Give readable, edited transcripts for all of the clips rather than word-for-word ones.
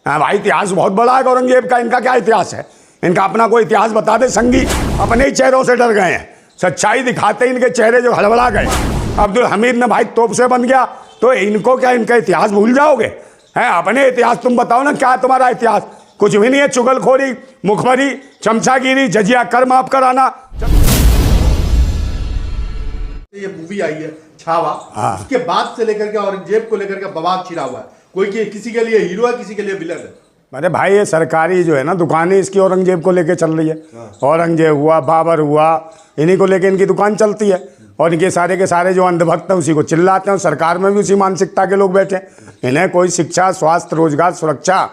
हाँ भाई, इतिहास बहुत बड़ा है औरंगजेब का। इनका क्या इतिहास है? इनका अपना कोई इतिहास बता दे। संगी अपने ही चेहरों से डर गए हैं। सच्चाई दिखाते ही इनके चेहरे जो हड़बड़ा गए। अब्दुल हमीद ने भाई तोप से बन गया, तो इनको क्या इनका इतिहास भूल जाओगे? हैं अपने इतिहास तुम बताओ ना, क्या तुम्हारा इतिहास? कुछ भी नहीं है। चुगलखोरी, मुखबरी, चमचागिरी, जजिया कर माफ कराना। ये मूवी आई है छावा, उसके बाद से लेकर के औरंगजेब को लेकर के बवाल छिड़ा हुआ है। कोई किसी के लिए हीरो है, किसी के लिए विलन है। अरे भाई, ये सरकारी जो है ना दुकानें इसकी औरंगजेब को लेके चल रही है। औरंगजेब हुआ, बाबर हुआ, इन्हीं को लेके इनकी दुकान चलती है। और इनके सारे के सारे जो अंधभक्त हैं उसी को चिल्लाते हैं। सरकार में भी उसी मानसिकता के लोग बैठे हैं। इन्हें कोई शिक्षा, स्वास्थ्य, रोजगार, सुरक्षा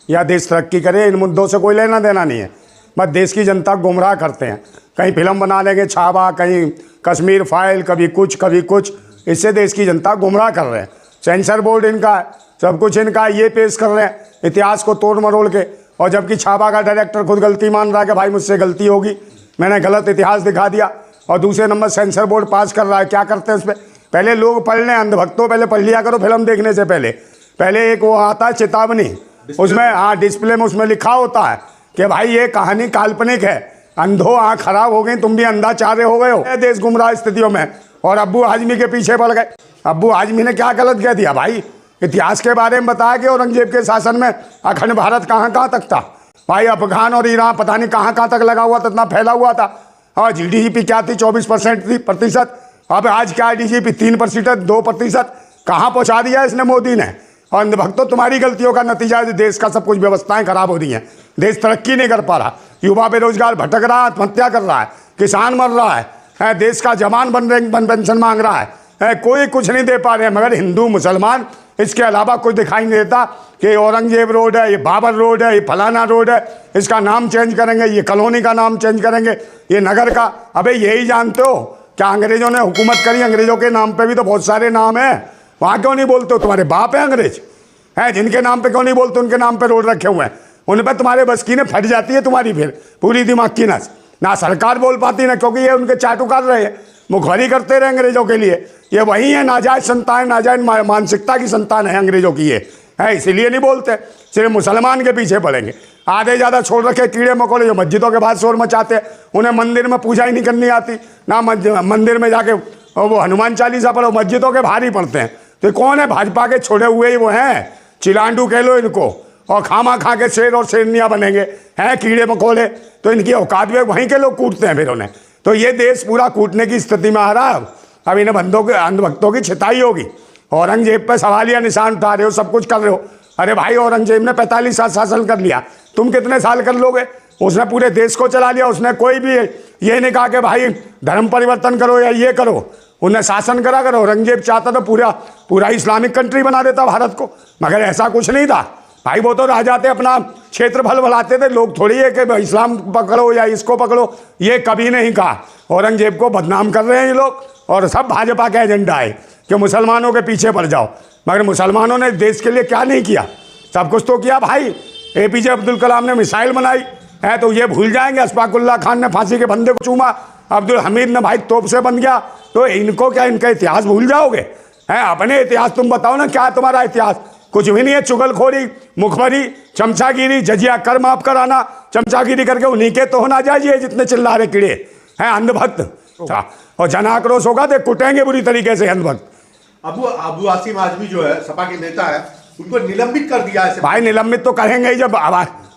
या देश तरक्की करे, इन मुद्दों से कोई लेना देना नहीं है। बस देश की जनता को गुमराह करते हैं। कहीं फिल्म बना लेंगे छावा, कहीं कश्मीर फाइल, कभी कुछ। इससे देश की जनता गुमराह कर रहे हैं। सेंसर बोर्ड इनका है, सब कुछ इनका है। ये पेश कर रहे हैं इतिहास को तोड़ मरोड़ के। और जबकि छावा का डायरेक्टर खुद गलती मान रहा है कि भाई मुझसे गलती होगी, मैंने गलत इतिहास दिखा दिया। और दूसरे नंबर सेंसर बोर्ड पास कर रहा है। क्या करते हैं उस पर? पहले लोग पढ़ लें, अंधभक्तों पहले पढ़ लिया करो फिल्म देखने से पहले एक वो आता है चेतावनी, उसमें डिस्प्ले में उसमें लिखा होता है कि भाई ये कहानी काल्पनिक है। अंधो आँख खराब हो गई, तुम भी अंधा चारे हो गए हो देश गुमराह स्थितियों में। और अब्बू आजमी के पीछे पड़ गए। अब्बू आजमी ने क्या गलत कह दिया भाई? इतिहास के बारे में बताया कि औरंगजेब के शासन में अखंड भारत कहाँ तक था भाई। अफगान और ईरान पता नहीं कहाँ तक लगा हुआ था, इतना फैला हुआ था। और GDP क्या थी? 24% अब आज क्या है? DGP 3%, 2%। कहाँ पहुँचा दिया इसने मोदी ने? और अंधभक्तों, तुम्हारी गलतियों का नतीजा है देश का सब कुछ व्यवस्थाएं खराब हो रही हैं। देश तरक्की नहीं कर पा रहा, युवा बेरोजगार भटक रहा है, आत्महत्या कर रहा है, किसान मर रहा है, देश का जवान बन पेंशन मांग रहा है, कोई कुछ नहीं दे पा रहे हैं। मगर हिंदू मुसलमान इसके अलावा कुछ दिखाई नहीं देता कि औरंगजेब रोड है, ये बाबर रोड है, ये फलाना रोड है, इसका नाम चेंज करेंगे, ये कॉलोनी का नाम चेंज करेंगे, ये नगर का। अबे यही जानते हो क्या अंग्रेजों ने हुकूमत करी? अंग्रेजों के नाम पे भी तो बहुत सारे नाम हैं। वहाँ क्यों नहीं बोलते हो? तुम्हारे बाप है अंग्रेज हैं, जिनके नाम पे क्यों नहीं बोलते? उनके नाम पे रोड रखे हुए हैं, उन पर तुम्हारे बस की ने फट जाती है तुम्हारी फिर पूरी दिमाग की नस। ना सरकार बोल पाती ना, क्योंकि ये उनके चाटू कर रहे हैं, मुखबरी करते रहे अंग्रेजों के लिए। ये वही है नाजायज संतान, नाजायज मानसिकता की संतान है अंग्रेजों की ये है, इसीलिए नहीं बोलते। सिर्फ मुसलमान के पीछे पड़ेंगे। आधे ज़्यादा छोड़ रखे कीड़े मकोड़े जो मस्जिदों के बाद शोर मचाते हैं। उन्हें मंदिर में पूजा ही नहीं करनी आती ना, मंदिर में जाके वो हनुमान चालीसा पढ़ो, मस्जिदों के भारी पढ़ते हैं। तो कौन है? भाजपा के छोड़े हुए ही वो हैं, चिलांडू कह लो इनको। और खामा खा के शेर और शेरनियाँ बनेंगे, हैं कीड़े मकोड़े। तो इनकी औकात में वहीं के लोग कूटते हैं फिर उन्हें। तो ये देश पूरा कूटने की स्थिति में आ रहा है। अब इन्हें अंधभक्तों की छिताई होगी। औरंगजेब पे सवालिया निशान उठा रहे हो, सब कुछ कर रहे हो। अरे भाई, औरंगजेब ने 45 साल शासन कर लिया, तुम कितने साल कर लोगे? उसने पूरे देश को चला लिया। उसने कोई भी ये नहीं कहा कि भाई धर्म परिवर्तन करो या ये करो। उन्हें शासन करा कर। औरंगजेब चाहता तो पूरा इस्लामिक कंट्री बना देता भारत को, मगर ऐसा कुछ नहीं था भाई। वो तो राजा थे, अपना क्षेत्र भल भलाते थे। लोग थोड़ी है कि इस्लाम पकड़ो या इसको पकड़ो, ये कभी नहीं कहा। औरंगजेब को बदनाम कर रहे हैं ये लोग, और सब भाजपा का एजेंडा है कि मुसलमानों के पीछे पड़ जाओ। मगर मुसलमानों ने देश के लिए क्या नहीं किया? सब कुछ तो किया भाई। APJ अब्दुल कलाम ने मिसाइल बनाई है, तो ये भूल जाएंगे? अशफाकुल्ला खान ने फांसी के बंदे को चूमा, अब्दुल हमीद ने भाई तोप से बन गया, तो इनको क्या इनका इतिहास भूल जाओगे? हैं अपने इतिहास तुम बताओ ना, क्या तुम्हारा इतिहास? कुछ भी नहीं है। चुगलखोरी, मुखबरी, चमचागिरी, जजिया कर माफ कराना। चमचागिरी करके उन्हीं के तो होना चाहिए जितने चिल्ला रहे कीड़े हैं अंधभक्त। और जन आक्रोश होगा तो कुटेंगे बुरी तरीके से अंधभक्त। अबू आसिम आजमी जो है सपा के नेता है, उनको निलंबित कर दिया है। भाई निलंबित तो करेंगे ही जब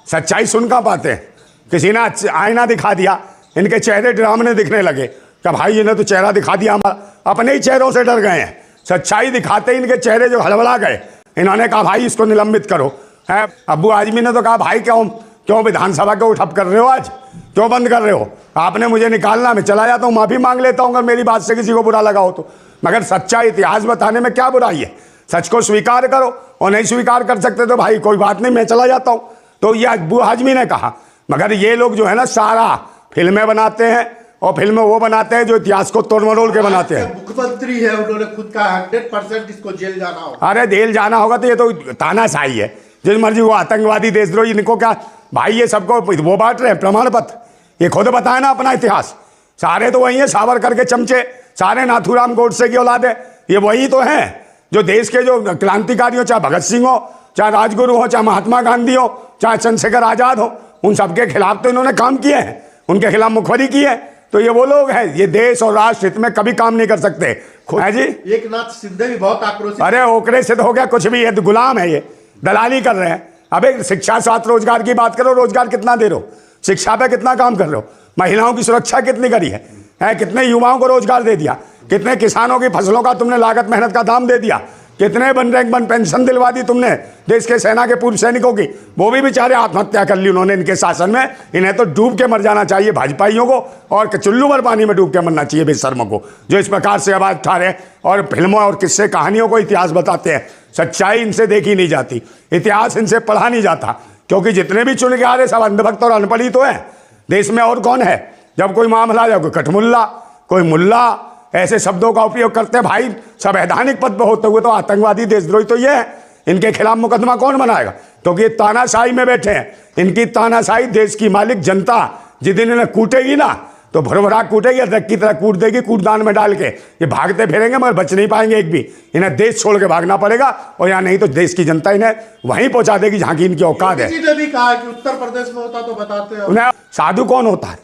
सच्चाई सुन का पाते हैं। किसी ने आईना दिखा दिया, इनके चेहरे ड्रामने दिखने लगे कि भाई इन्हें तो चेहरा दिखा दिया हमारा। अपने ही चेहरों से डर गए हैं। सच्चाई दिखाते ही इनके चेहरे जो हड़बड़ा गए। इन्होंने कहा भाई इसको निलंबित करो। है अब्बू आजमी ने तो कहा भाई क्यों विधानसभा को ठप कर रहे हो? आज क्यों बंद कर रहे हो? आपने मुझे निकालना, मैं चला जाता हूँ, माफी मांग लेता हूँ अगर मेरी बात से किसी को बुरा लगा हो तो। मगर सच्चा इतिहास बताने में क्या बुराई है? सच को स्वीकार करो, और नहीं स्वीकार कर सकते तो भाई कोई बात नहीं, मैं चला जाता हूँ। तो ये अब्बू आजमी ने कहा। मगर ये लोग जो है ना सारा फिल्में बनाते हैं, और फिल्में वो बनाते हैं जो इतिहास को तोड़ मरोड़ के बनाते हैं। मुख्यमंत्री है, उन्होंने खुद कहा 100% इसको जेल जाना होगा। अरे जेल जाना होगा तो ये तो तानाशाही है, जिस मर्जी वो आतंकवादी देशद्रोही। इनको क्या भाई, ये सबको वो बांट रहे हैं प्रमाण पत्र। ये खुद बताए ना अपना इतिहास। सारे तो वही है, सावरकर के चमचे, सारे नाथूराम गोडसे की औलाद है। ये वही तो हैं जो देश के जो क्रांतिकारियों, चाहे भगत सिंह हो, चाहे राजगुरु हो, चाहे महात्मा गांधी हो, चाहे चंद्रशेखर आजाद हो, उन सबके खिलाफ तो इन्होंने काम किए हैं, उनके खिलाफ मुखबरी की है। तो ये वो लोग हैं, ये देश और राष्ट्र हित में कभी काम नहीं कर सकते है जी। एक नाथ शिंदे भी बहुत आक्रोशित। अरे ओकरे से तो हो गया कुछ भी, ये तो गुलाम है, ये दलाली कर रहे हैं। अबे शिक्षा साथ रोजगार की बात करो, रोजगार कितना दे रहे हो, शिक्षा पे कितना काम कर रहे हो, महिलाओं की सुरक्षा कितनी करी है, कितने युवाओं को रोजगार दे दिया, कितने किसानों की फसलों का तुमने लागत मेहनत का दाम दे दिया, कितने वन रैंक वन पेंशन दिलवा दी तुमने देश के सेना के पूर्व सैनिकों की, वो भी बेचारे आत्महत्या कर ली उन्होंने इनके शासन में। इन्हें तो डूब के मर जाना चाहिए भाजपाइयों को, और चुल्लू भर पानी में डूब के मरना चाहिए बेशर्मों को, जो इस प्रकार से आवाज उठा रहे और फिल्मों और किस्से कहानियों को इतिहास बताते हैं। सच्चाई इनसे देखी नहीं जाती, इतिहास इनसे पढ़ा नहीं जाता, क्योंकि जितने भी चुन के आ रहे सब अंधभक्त और अनपढ़ ही तो है देश में। और कौन है, जब कोई मामला जाए कोई कठमुल्ला, कोई मुल्ला, ऐसे शब्दों का उपयोग करते हैं। भाई संवैधानिक पद पर होते हुए तो आतंकवादी देशद्रोही तो ये है, इनके खिलाफ मुकदमा कौन बनाएगा, क्योंकि ये तानाशाही में बैठे हैं। इनकी तानाशाही देश की मालिक जनता जिस दिन इन्हें कूटेगी ना, तो भरभरा कूटेगी, अदरक की तरह कूट देगी, कूटदान में डाल के। ये भागते फिरेंगे मगर बच नहीं पाएंगे एक भी, इन्हें देश छोड़ के भागना पड़ेगा, और यहाँ नहीं तो देश की जनता इन्हें वहीं पहुंचा देगी जहाँ की इनकी औकात है। किसी ने भी कहा कि उत्तर प्रदेश में होता तो बताते हैं। उन्हें साधु कौन होता है,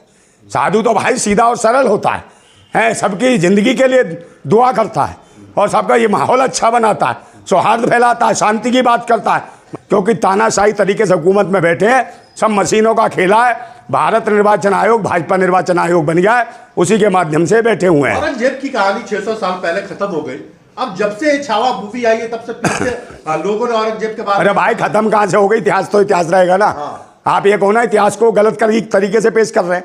साधु तो भाई सीधा और सरल होता है, सबकी जिंदगी के लिए दुआ करता है और सबका ये माहौल अच्छा बनाता है, सौहार्द फैलाता है, शांति की बात करता है। क्योंकि तानाशाही तरीके से हुकूमत में बैठे हैं, सब मशीनों का खेला है। भारत निर्वाचन आयोग भाजपा निर्वाचन आयोग बन गया है, उसी के माध्यम से बैठे हुए हैं। औरंगजेब की कहानी 600 साल पहले खत्म हो गई, अब जब से छावा मूवी आई है तब से फिर से लोगों ने औरंगजेब के बारे में। अरे भाई खत्म कहाँ से हो गई, इतिहास तो इतिहास रहेगा ना। आप ये कहो ना इतिहास को गलत तरीके से पेश कर रहे हैं,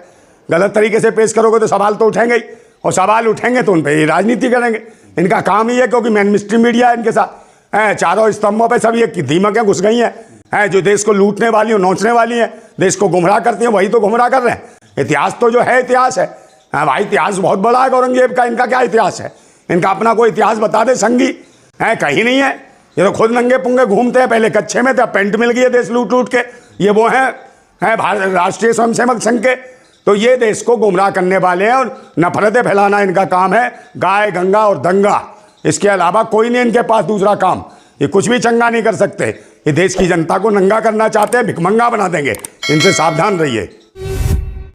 गलत तरीके से पेश करोगे तो सवाल तो उठेंगे ही, और सवाल उठेंगे तो उन पर ये राजनीति करेंगे। इनका काम ही है, क्योंकि मेन स्ट्रीम मीडिया है इनके साथ, चारों स्तंभों पे सब ये दीमकें घुस गई हैं, जो देश को लूटने वाली नोचने वाली हैं, देश को गुमराह करती हैं, वही तो गुमराह कर रहे हैं। इतिहास तो जो है इतिहास है, भाई इतिहास बहुत बड़ा है औरंगजेब का। इनका क्या इतिहास है, इनका अपना कोई इतिहास बता दे संगी, कहीं नहीं है। ये तो खुद नंगे पुंगे घूमते हैं, पहले कच्चे में थे, पेंट मिल गई है देश लूट लूट के। ये वो हैं भारत राष्ट्रीय स्वयंसेवक संघ के, तो ये देश को गुमराह करने वाले हैं और नफरतें फैलाना इनका काम है, गाय गंगा और दंगा। इसके अलावा कोई नहीं इनके पास दूसरा काम, ये कुछ भी चंगा नहीं कर सकते। ये देश की जनता को नंगा करना चाहते हैं, भिखमंगा बना देंगे, इनसे सावधान रहिए।